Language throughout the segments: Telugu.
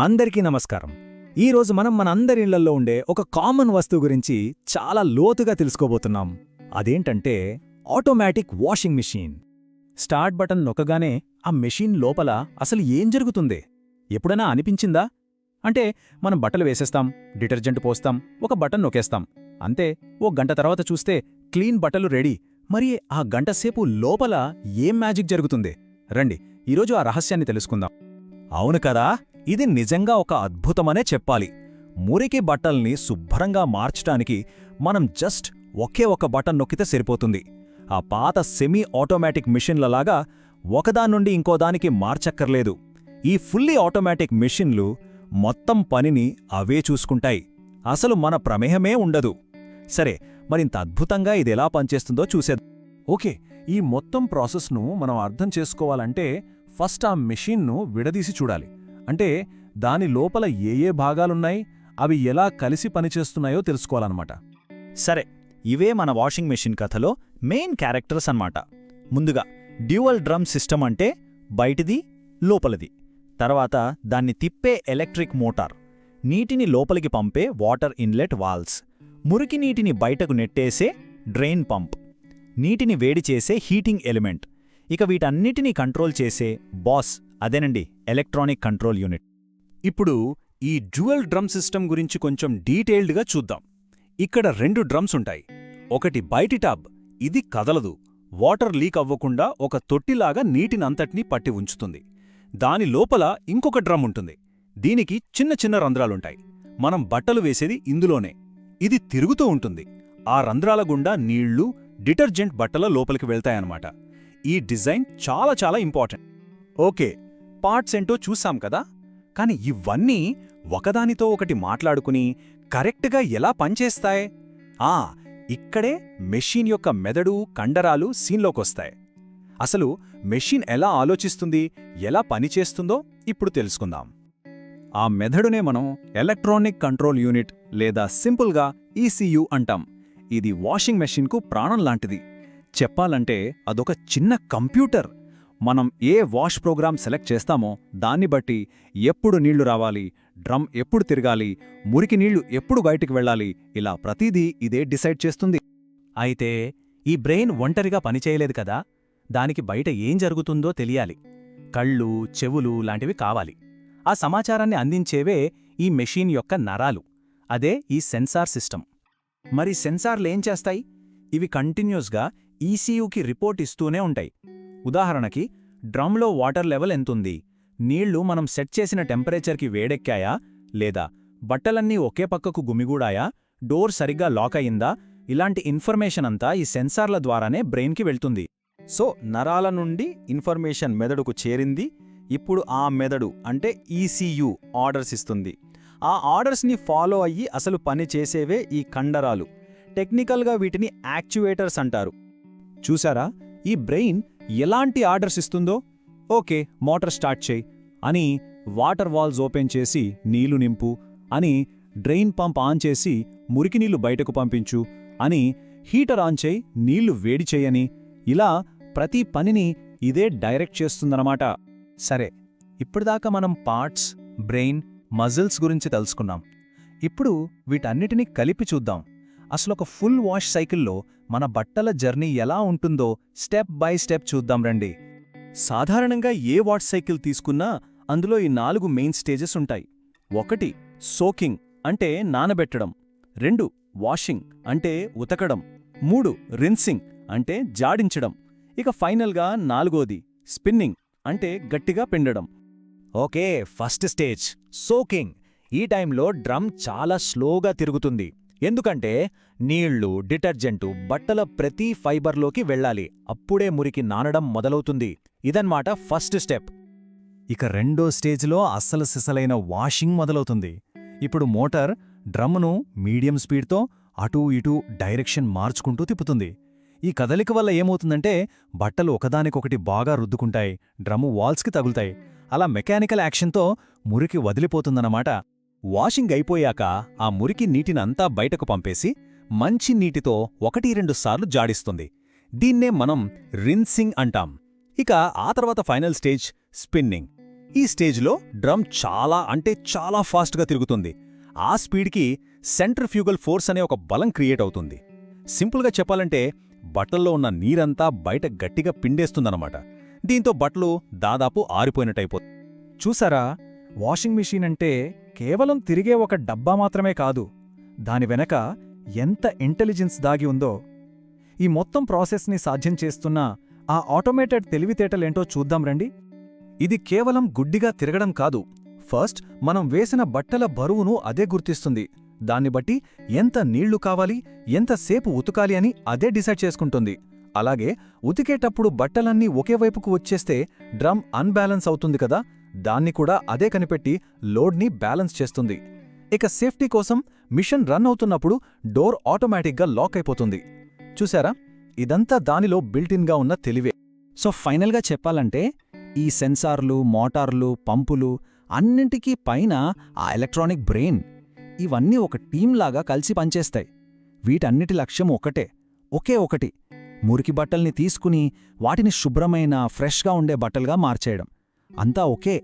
అందరికీ నమస్కారం. ఈరోజు మనం మనందరి ఇళ్లల్లో ఉండే ఒక కామన్ వస్తువు గురించి చాలా లోతుగా తెలుసుకోబోతున్నాం. అదేంటంటే automatic washing machine. Start button నొక్కగానే ఆ మెషీన్ లోపల అసలు ఏం జరుగుతుంది ఎప్పుడైనా అనిపించిందా? అంటే మనం బట్టలు వేసేస్తాం, డిటర్జెంట్ పోస్తాం, ఒక బటన్ నొక్కేస్తాం, అంతే. ఓ గంట తర్వాత చూస్తే క్లీన్ బట్టలు రెడీ. మరి ఆ గంటసేపు లోపల ఏం మ్యాజిక్ జరుగుతుంది? రండి ఈరోజు ఆ రహస్యాన్ని తెలుసుకుందాం. అవును కదా, ఇది నిజంగా ఒక అద్భుతమనే చెప్పాలి. మురికి బట్టల్ని శుభ్రంగా మార్చటానికి మనం జస్ట్ ఒకే ఒక బటన్ నొక్కితే సరిపోతుంది. ఆ పాత సెమీ ఆటోమేటిక్ మిషన్లలాగా ఒకదాన్నుండి ఇంకోదానికి మార్చక్కర్లేదు. ఈ ఫుల్లీ ఆటోమేటిక్ మిషన్లు మొత్తం పనిని అవే చూసుకుంటాయి. అసలు మన ప్రమేహమే ఉండదు. సరే, మరింత అద్భుతంగా ఇదెలా పనిచేస్తుందో చూసేద్దాం. ఓకే, ఈ మొత్తం ప్రాసెస్ను మనం అర్థం చేసుకోవాలంటే ఫస్ట్ ఆ మెషీన్ను విడదీసి చూడాలి. అంటే దాని లోపల ఏ భాగాలున్నాయి, అవి ఎలా కలిసి పనిచేస్తున్నాయో తెలుసుకోవాలన్నమాట. సరే, ఇవే మన వాషింగ్ మెషిన్ కథలో మెయిన్ క్యారెక్టర్స్ అన్నమాట. ముందుగా డ్యూయల్ డ్రమ్ సిస్టమ్ అంటే బయటిది, లోపలిది. తర్వాత దాన్ని తిప్పే ఎలక్ట్రిక్ మోటార్, నీటిని లోపలికి పంపే వాటర్ ఇన్లెట్ వాల్వ్స్, మురికి నీటిని బయటకు నెట్టేసే డ్రెయిన్ పంప్, నీటిని వేడి చేసే హీటింగ్ ఎలిమెంట్, ఇక వీటన్నిటినీ కంట్రోల్ చేసే బాస్, అదేనండి ఎలక్ట్రానిక్ కంట్రోల్ యూనిట్. ఇప్పుడు ఈ డ్యూయల్ డ్రమ్ సిస్టమ్ గురించి కొంచెం డీటెయిల్డ్గా చూద్దాం. ఇక్కడ 2 డ్రమ్స్ ఉంటాయి. ఒకటి బయటి టాబ్, ఇది కదలదు, వాటర్ లీక్ అవ్వకుండా ఒక తొట్టిలాగా నీటినంతటినీ పట్టి ఉంచుతుంది. దాని లోపల ఇంకొక డ్రమ్ ఉంటుంది. దీనికి చిన్న చిన్న రంధ్రాలుంటాయి. మనం బట్టలు వేసేది ఇందులోనే. ఇది తిరుగుతూ ఉంటుంది. ఆ రంధ్రాల గుండా నీళ్లు, డిటర్జెంట్ బట్టల లోపలికి వెళ్తాయన్నమాట. ఈ డిజైన్ చాలా చాలా ఇంపార్టెంట్. ఓకే, పార్ట్స్ ఏంటో చూసాం కదా, కాని ఇవన్నీ ఒకదానితో ఒకటి మాట్లాడుకుని కరెక్ట్గా ఎలా పనిచేస్తాయి? ఇక్కడే మెషీన్ యొక్క మెదడు, కండరాలు సీన్లోకొస్తాయి. అసలు మెషీన్ ఎలా ఆలోచిస్తుంది, ఎలా పనిచేస్తుందో ఇప్పుడు తెలుసుకుందాం. ఆ మెదడునే మనం ఎలక్ట్రానిక్ కంట్రోల్ యూనిట్ లేదా సింపుల్గా ఈసీయూ అంటాం. ఇది వాషింగ్ మెషీన్కు ప్రాణం లాంటిది. చెప్పాలంటే అదొక చిన్న కంప్యూటర్. మనం ఏ వాష్ ప్రోగ్రామ్ సెలెక్ట్ చేస్తామో దాన్ని బట్టి ఎప్పుడు నీళ్లు రావాలి, డ్రమ్ ఎప్పుడు తిరగాలి, మురికి నీళ్లు ఎప్పుడు బయటికి వెళ్ళాలి, ఇలా ప్రతిదీ ఇదే డిసైడ్ చేస్తుంది. అయితే ఈ బ్రెయిన్ ఒంటరిగా పనిచేయలేదు కదా, దానికి బయట ఏం జరుగుతుందో తెలియాలి. కళ్ళు, చెవులు లాంటివి కావాలి. ఆ సమాచారాన్ని అందించేవే ఈ మెషీన్ యొక్క నరాలు. అదే ఈ సెన్సార్ సిస్టమ్. మరి సెన్సార్లేం చేస్తాయి? ఇవి కంటిన్యూస్గా ఈసీయూకి రిపోర్ట్ ఇస్తూనే ఉంటాయి. ఉదాహరణకి డ్రమ్లో వాటర్ లెవెల్ ఎంతుంది, నీళ్లు మనం సెట్ చేసిన టెంపరేచర్కి వేడెక్కాయా లేదా, బట్టలన్నీ ఒకే పక్కకు గుమిగూడాయా, డోర్ సరిగ్గా లాక్ అయిందా, ఇలాంటి ఇన్ఫర్మేషన్ అంతా ఈ సెన్సార్ల ద్వారానే బ్రెయిన్కి వెళ్తుంది. సో నరాల నుండి ఇన్ఫర్మేషన్ మెదడుకు చేరింది. ఇప్పుడు ఆ మెదడు అంటే ఈసీయూ ఆర్డర్స్ ఇస్తుంది. ఆ ఆర్డర్స్ని ఫాలో అయ్యి అసలు పని చేసేవే ఈ కండరాలు. టెక్నికల్గా వీటిని యాక్చువేటర్స్ అంటారు. చూసారా ఈ బ్రెయిన్ ఎలాంటి ఆర్డర్స్ ఇస్తుందో? ఓకే, మోటార్ స్టార్ట్ చేయి అని, వాటర్ వాల్వ్స్ ఓపెన్ చేసి నీళ్లు నింపు అని, డ్రెయిన్ పంప్ ఆన్ చేసి మురికి నీళ్లు బయటకు పంపించు అని, హీటర్ ఆన్ చేయి నీళ్లు వేడి చేయని, ఇలా ప్రతి పనిని ఇదే డైరెక్ట్ చేస్తుందన్నమాట. సరే, ఇప్పటిదాకా మనం పార్ట్స్, బ్రెయిన్, మజిల్స్ గురించి తెలుసుకున్నాం. ఇప్పుడు వీటన్నిటినీ కలిపి చూద్దాం. అసలొక ఫుల్ వాష్ సైకిల్లో మన బట్టల జర్నీ ఎలా ఉంటుందో స్టెప్ బై స్టెప్ చూద్దాం రండి. సాధారణంగా ఏ వాష్ సైకిల్ తీసుకున్నా అందులో ఈ 4 మెయిన్ స్టేజెస్ ఉంటాయి. 1 సోకింగ్ అంటే నానబెట్టడం, 2 వాషింగ్ అంటే ఉతకడం, 3 రిన్సింగ్ అంటే జాడించడం, ఇక ఫైనల్గా 4ది స్పిన్నింగ్ అంటే గట్టిగా పిండడం. Okay, first stage soaking. ఈ టైంలో డ్రమ్ చాలా స్లోగా తిరుగుతుంది. ఎందుకంటే నీళ్లు, డిటర్జెంటు బట్టల ప్రతి ఫైబర్లోకి వెళ్ళాలి. అప్పుడే మురికి నానడం మొదలవుతుంది. ఇదన్మాట ఫస్ట్ స్టెప్. ఇక రెండో స్టేజ్లో అస్సలు సిసలైన వాషింగ్ మొదలవుతుంది. ఇప్పుడు మోటార్ డ్రమ్ను మీడియం స్పీడ్తో అటూ ఇటూ డైరెక్షన్ మార్చుకుంటూ తిప్పుతుంది. ఈ కదలిక వల్ల ఏమవుతుందంటే బట్టలు ఒకదానికొకటి బాగా రుద్దుకుంటాయి, డ్రమ్ము వాల్స్కి తగులుతాయి. అలా మెకానికల్ యాక్షన్తో మురికి వదిలిపోతుందన్నమాట. వాషింగ్ అయిపోయాక ఆ మురికి నీటినంతా బయటకు పంపేసి మంచి నీటితో 1-2 సార్లు జాడిస్తుంది. దీన్నే మనం రిన్సింగ్ అంటాం. ఇక ఆ తర్వాత ఫైనల్ స్టేజ్ స్పిన్నింగ్. ఈ స్టేజ్లో డ్రమ్ చాలా అంటే చాలా ఫాస్ట్గా తిరుగుతుంది. ఆ స్పీడ్కి సెంట్రిఫ్యూగల్ ఫోర్స్ అనే ఒక బలం క్రియేట్ అవుతుంది. సింపుల్గా చెప్పాలంటే బట్టల్లో ఉన్న నీరంతా బయట గట్టిగా పిండేస్తుందన్నమాట. దీంతో బట్టలు దాదాపు ఆరిపోయినట్టయిపోతుంది. చూసారా, వాషింగ్ మిషన్ అంటే కేవలం తిరిగే ఒక డబ్బా మాత్రమే కాదు, దాని వెనక ఎంత ఇంటెలిజెన్స్ దాగి ఉందో. ఈ మొత్తం ప్రాసెస్ని సాధ్యం చేస్తున్న ఆ ఆటోమేటెడ్ తెలివితేటలేంటో చూద్దాం రండి. ఇది కేవలం గుడ్డిగా తిరగడం కాదు. ఫస్ట్ మనం వేసిన బట్టల బరువును అదే గుర్తిస్తుంది. దాన్ని బట్టి ఎంత నీళ్లు కావాలి, ఎంతసేపు ఉతకాలి అని అదే డిసైడ్ చేసుకుంటుంది. అలాగే ఉతికేటప్పుడు బట్టలన్నీ ఒకే వైపుకు వచ్చేస్తే డ్రమ్ అన్బ్యాలెన్స్ అవుతుంది కదా, దాన్ని కూడా అదే కనిపెట్టి లోడ్ని బ్యాలెన్స్ చేస్తుంది. ఇక సేఫ్టీ కోసం మిషన్ రన్ అవుతున్నప్పుడు డోర్ ఆటోమేటిక్గా లాక్ అయిపోతుంది. చూసారా, ఇదంతా దానిలో బిల్టిన్గా ఉన్న తెలివే. సో ఫైనల్గా చెప్పాలంటే ఈ సెన్సార్లు, మోటార్లు, పంపులు అన్నింటికీ పైన ఆ ఎలక్ట్రానిక్ బ్రెయిన్, ఇవన్నీ ఒక టీంలాగా కలిసి పనిచేస్తాయి. వీటన్నిటి లక్ష్యం ఒకే ఒకటి, మురికి బట్టల్ని తీసుకుని వాటిని శుభ్రమైన ఫ్రెష్గా ఉండే బట్టలుగా మార్చేయడం. అంతా ఒకే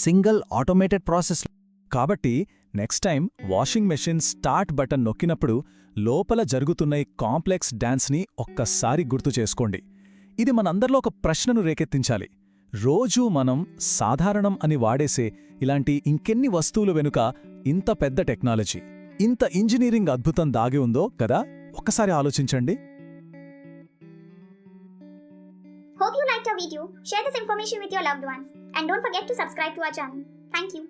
సింగిల్ ఆటోమేటెడ్ ప్రాసెస్. కాబట్టి next time washing machine start button నొక్కినప్పుడు లోపల జరుగుతున్న ఈ కాంప్లెక్స్ డాన్స్ని ఒక్కసారి గుర్తు చేసుకోండి. ఇది మనందరిలో ఒక ప్రశ్నను రేకెత్తించాలి. రోజూ మనం సాధారణం అని వాడేసే ఇలాంటి ఇంకెన్ని వస్తువుల వెనుక ఇంత పెద్ద టెక్నాలజీ, ఇంత ఇంజనీరింగ్ అద్భుతం దాగి ఉందో కదా, ఒక్కసారి ఆలోచించండి. Hope you liked our video. Share this information with your loved ones and don't forget to subscribe to our channel. Thank you.